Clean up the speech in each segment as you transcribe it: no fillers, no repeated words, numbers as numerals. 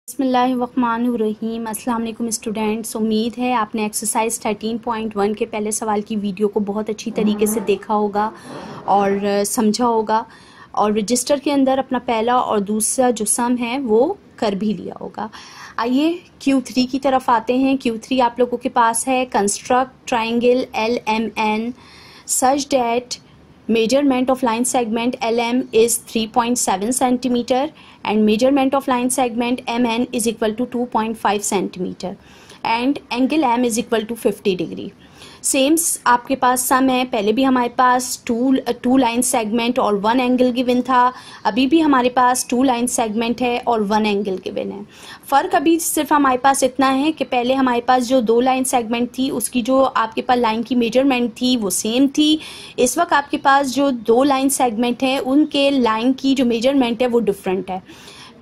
बिस्मिल्लाहिर्रहमानिर्रहीम। अस्सलाम वालेकुम स्टूडेंट्स। उम्मीद है आपने एक्सरसाइज 13.1 के पहले सवाल की वीडियो को बहुत अच्छी तरीके से देखा होगा और समझा होगा और रजिस्टर के अंदर अपना पहला और दूसरा जो सम है वो कर भी लिया होगा। आइए Q3 की तरफ आते हैं। Q3 आप लोगों के पास है construct triangle LMN such that measurement of line segment LM is 3.7 centimeter and measurement of line segment MN is equal to 2.5 centimeter and angle M is equal to 50 degree। Same आपके पास सम है। पहले भी हमारे पास to line segment और one angle given था। अभी भी हमारे पास टू लाइन सेगमेंट है और वन एंगल गिवन है। फ़र्क अभी सिर्फ हमारे पास इतना है कि पहले हमारे पास जो दो लाइन सेगमेंट थी उसकी जो आपके पास लाइन की मेजरमेंट थी वो सेम थी। इस वक्त आपके पास जो दो लाइन सेगमेंट है उनके लाइन की जो मेजरमेंट है वो डिफरेंट है।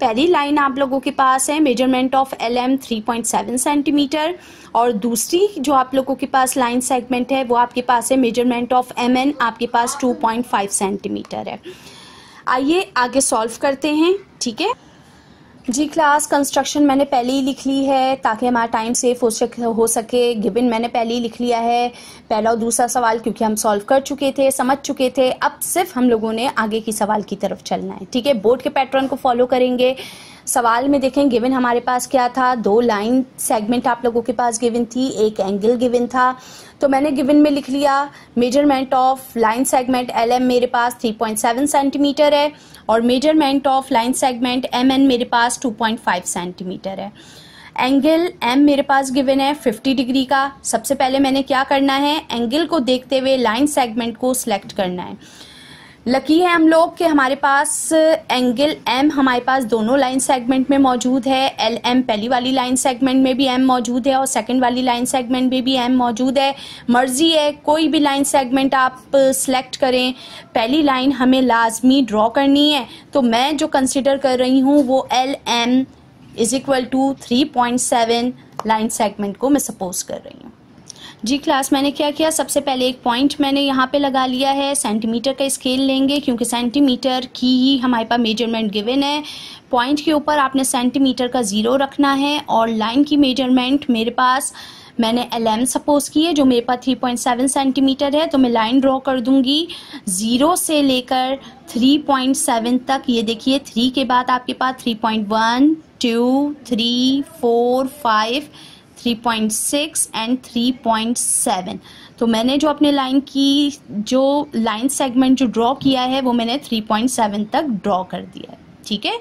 पहली लाइन आप लोगों के पास है मेजरमेंट ऑफ LM 3.7 सेंटीमीटर और दूसरी जो आप लोगों के पास लाइन सेगमेंट है वो आपके पास है मेजरमेंट ऑफ MN आपके पास 2.5 सेंटीमीटर है। आइए आगे सॉल्व करते हैं। ठीक है जी क्लास, कंस्ट्रक्शन मैंने पहले ही लिख ली है ताकि हमारा टाइम सेफ हो सके। गिवन मैंने पहले ही लिख लिया है, पहला और दूसरा सवाल, क्योंकि हम सॉल्व कर चुके थे, समझ चुके थे। अब सिर्फ हम लोगों ने आगे की सवाल की तरफ चलना है। ठीक है, बोर्ड के पैटर्न को फॉलो करेंगे। सवाल में देखें गिवन हमारे पास क्या था, दो लाइन सेगमेंट आप लोगों के पास गिवन थी, एक एंगल गिवन था। तो मैंने गिवन में लिख लिया measurement of line segment LM मेरे पास 3.7 सेंटीमीटर है और measurement of line segment MN मेरे पास 2.5 सेंटीमीटर है। एंगल M मेरे पास गिवन है 50 डिग्री का। सबसे पहले मैंने क्या करना है, एंगल को देखते हुए लाइन सेगमेंट को सिलेक्ट करना है। लकी है हम लोग कि हमारे पास एंगल M हमारे पास दोनों लाइन सेगमेंट में मौजूद है। LM पहली वाली लाइन सेगमेंट में भी M मौजूद है और सेकंड वाली लाइन सेगमेंट में भी M मौजूद है। मर्जी है कोई भी लाइन सेगमेंट आप सिलेक्ट करें, पहली लाइन हमें लाजमी ड्रॉ करनी है। तो मैं जो कंसिडर कर रही हूँ वो LM is equal to 3.7 line segment को मैं सपोज कर रही हूँ। जी क्लास, मैंने क्या किया, सबसे पहले एक पॉइंट मैंने यहाँ पे लगा लिया है। सेंटीमीटर का स्केल लेंगे क्योंकि सेंटीमीटर की ही हमारे पास मेजरमेंट गिवन है। पॉइंट के ऊपर आपने सेंटीमीटर का 0 रखना है और लाइन की मेजरमेंट मेरे पास मैंने LM सपोज की है जो मेरे पास 3.7 सेंटीमीटर है। तो मैं लाइन ड्रॉ कर दूंगी 0 से लेकर 3.7 तक। ये देखिए 3 के बाद आपके पास 3.1 2 3 4 5 3.6 एंड 3.7। तो मैंने जो अपने लाइन की जो लाइन सेगमेंट जो ड्रॉ किया है वो मैंने 3.7 तक ड्रॉ कर दिया है। ठीक है,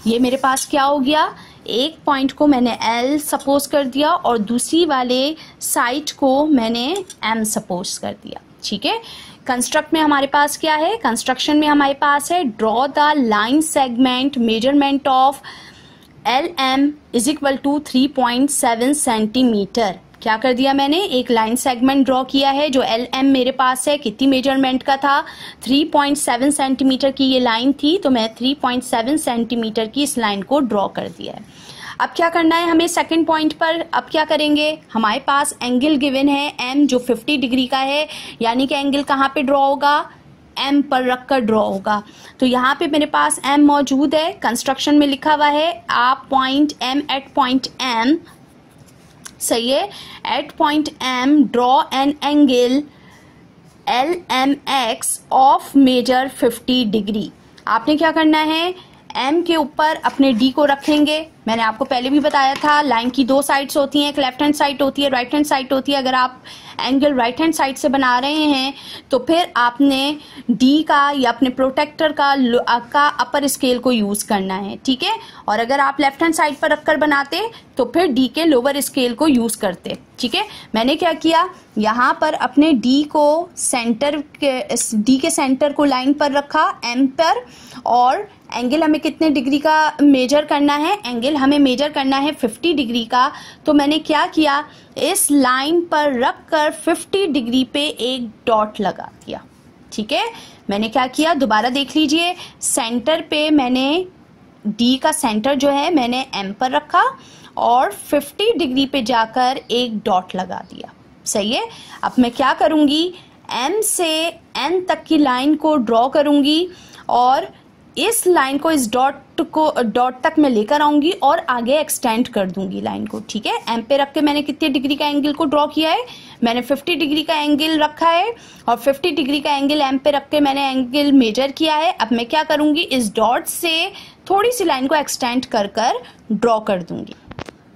ये मेरे पास क्या हो गया, एक पॉइंट को मैंने L सपोज कर दिया और दूसरी वाले साइड को मैंने M सपोज कर दिया। ठीक है, कंस्ट्रक्ट में हमारे पास क्या है, कंस्ट्रक्शन में हमारे पास है draw the line segment measurement of LM is equal to 3.7 centimetre. क्या कर दिया मैंने, एक लाइन सेगमेंट ड्रॉ किया है जो LM मेरे पास है, कितनी मेजरमेंट का था, 3.7 सेंटीमीटर की ये लाइन थी। तो मैं 3.7 सेंटीमीटर की इस लाइन को ड्रॉ कर दिया है। अब क्या करना है हमें सेकंड पॉइंट पर, अब क्या करेंगे, हमारे पास एंगल गिवन है M जो 50 डिग्री का है, यानी कि एंगल कहाँ पे ड्रॉ होगा, M पर रखकर ड्रॉ होगा। तो यहाँ पे मेरे पास M मौजूद है, कंस्ट्रक्शन में लिखा हुआ है आप point M at point M, सही है, at point M draw an angle LMX of measure 50 डिग्री। आपने क्या करना है, M के ऊपर अपने D को रखेंगे। मैंने आपको पहले भी बताया था लाइन की दो साइड्स होती हैं, एक लेफ्ट हैंड साइड होती है, राइट हैंड साइड होती है। अगर आप एंगल राइट हैंड साइड से बना रहे हैं तो फिर आपने D का या अपने प्रोटेक्टर का अपर स्केल को यूज करना है। ठीक है, और अगर आप लेफ्ट हैंड साइड पर रखकर बनाते तो फिर D के लोअर स्केल को यूज करते। ठीक है, मैंने क्या किया, यहाँ पर अपने D के सेंटर को लाइन पर रखा M पर, और एंगल हमें कितने डिग्री का मेजर करना है, एंगल हमें मेजर करना है 50 डिग्री का। तो मैंने क्या किया, इस लाइन पर रखकर 50 डिग्री पे एक डॉट लगा दिया। ठीक है, मैंने क्या किया, दोबारा देख लीजिए, सेंटर पे मैंने D का सेंटर जो है मैंने M पर रखा और 50 डिग्री पे जाकर एक डॉट लगा दिया। सही है, अब मैं क्या करूंगी, M से N तक की लाइन को ड्रॉ करूंगी और इस लाइन को इस डॉट तक मैं लेकर आऊंगी और आगे एक्सटेंड कर दूंगी लाइन को, ठीक है। एम पे रख के मैंने कितने डिग्री का एंगल को ड्रॉ किया है, मैंने 50 डिग्री का एंगल रखा है और 50 डिग्री का एंगल एम पे रख के मैंने एंगल मेजर किया है। अब मैं क्या करूंगी, इस डॉट से थोड़ी सी लाइन को एक्सटेंड कर ड्रॉ कर दूंगी।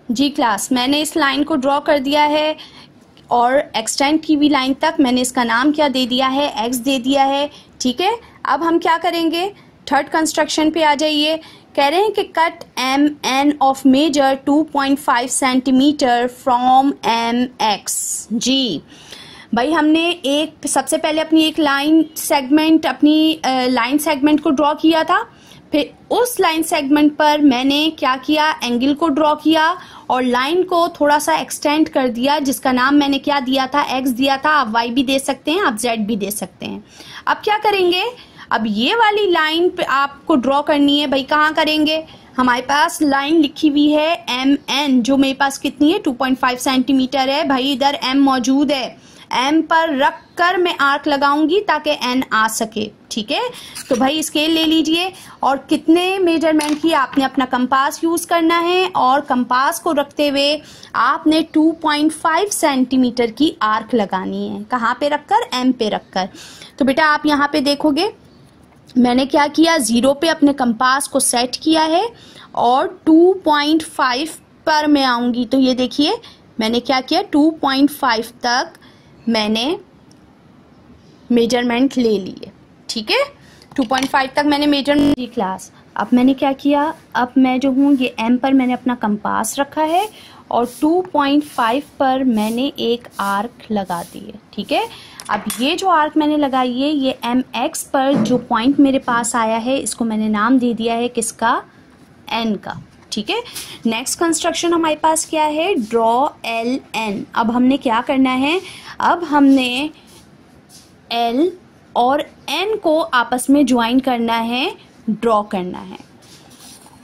जी क्लास, मैंने इस लाइन को ड्रॉ कर दिया है और एक्सटेंड की हुई लाइन तक मैंने इसका नाम क्या दे दिया है, एक्स दे दिया है, ठीक है। अब हम क्या करेंगे, थर्ड कंस्ट्रक्शन पे आ जाइए। कह रहे हैं कि cut M N of major 2.5 centimetre from M X. जी भाई, हमने सबसे पहले अपनी एक लाइन सेगमेंट को ड्रॉ किया था, फिर उस लाइन सेगमेंट पर मैंने क्या किया, एंगल को ड्रॉ किया और लाइन को थोड़ा सा एक्सटेंड कर दिया, जिसका नाम मैंने क्या दिया था, एक्स दिया था। आप वाई भी दे सकते हैं, आप जेड भी दे सकते हैं। अब क्या करेंगे, अब ये वाली लाइन पे आपको ड्रॉ करनी है भाई। कहाँ करेंगे, हमारे पास लाइन लिखी हुई है एम एन, जो मेरे पास कितनी है, 2.5 सेंटीमीटर है भाई। इधर एम मौजूद है, एम पर रख कर मैं आर्क लगाऊंगी ताकि एन आ सके, ठीक है। तो भाई स्केल ले लीजिए और कितने मेजरमेंट की आपने अपना कंपास यूज करना है और कंपास को रखते हुए आपने 2.5 सेंटीमीटर की आर्क लगानी है। कहाँ पे रखकर, एम पे रखकर। तो बेटा आप यहाँ पे देखोगे मैंने क्या किया, 0 पे अपने कंपास को सेट किया है और 2.5 पर मैं आऊंगी। तो ये देखिए मैंने क्या किया, 2.5 तक मैंने मेजरमेंट ले लिए, ठीक है। 2.5 तक मैंने मेजरमेंट दी क्लास। अब मैंने क्या किया, अब मैं जो हूँ ये एम पर मैंने अपना कंपास रखा है और 2.5 पर मैंने एक आर्क लगा दी है, ठीक है। अब ये जो आर्क मैंने लगाई है, ये एम एक्स पर जो पॉइंट मेरे पास आया है, इसको मैंने नाम दे दिया है किसका, एन का, ठीक है। नेक्स्ट कंस्ट्रक्शन हमारे पास क्या है, ड्रॉ एल एन। अब हमने क्या करना है, अब हमने एल और एन को आपस में ज्वाइन करना है, ड्रॉ करना है।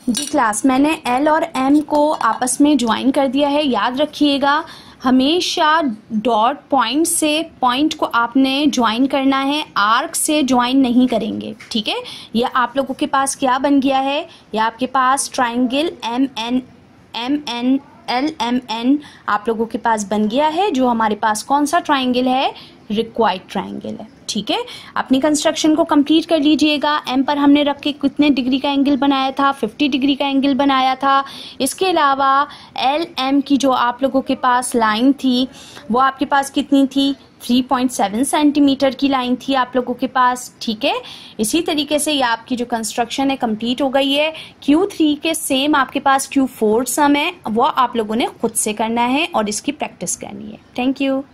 जी क्लास, मैंने एल और एम को आपस में ज्वाइन कर दिया है। याद रखिएगा हमेशा डॉट पॉइंट से पॉइंट को आपने ज्वाइन करना है, आर्क से ज्वाइन नहीं करेंगे, ठीक है। यह आप लोगों के पास क्या बन गया है, या आपके पास triangle M N L M N आप लोगों के पास बन गया है, जो हमारे पास कौन सा ट्राइंगल है, रिक्वायर्ड ट्राइंगल है, ठीक है। अपनी कंस्ट्रक्शन को कंप्लीट कर लीजिएगा। एम पर हमने रख के कितने डिग्री का एंगल बनाया था, 50 डिग्री का एंगल बनाया था। इसके अलावा एल एम की जो आप लोगों के पास लाइन थी वो आपके पास कितनी थी, 3.7 सेंटीमीटर की लाइन थी आप लोगों के पास, ठीक है। इसी तरीके से ये आपकी जो कंस्ट्रक्शन है कंप्लीट हो गई है। Q3 के सेम आपके पास Q4 सम है, वो आप लोगों ने खुद से करना है और इसकी प्रैक्टिस करनी है। Thank you.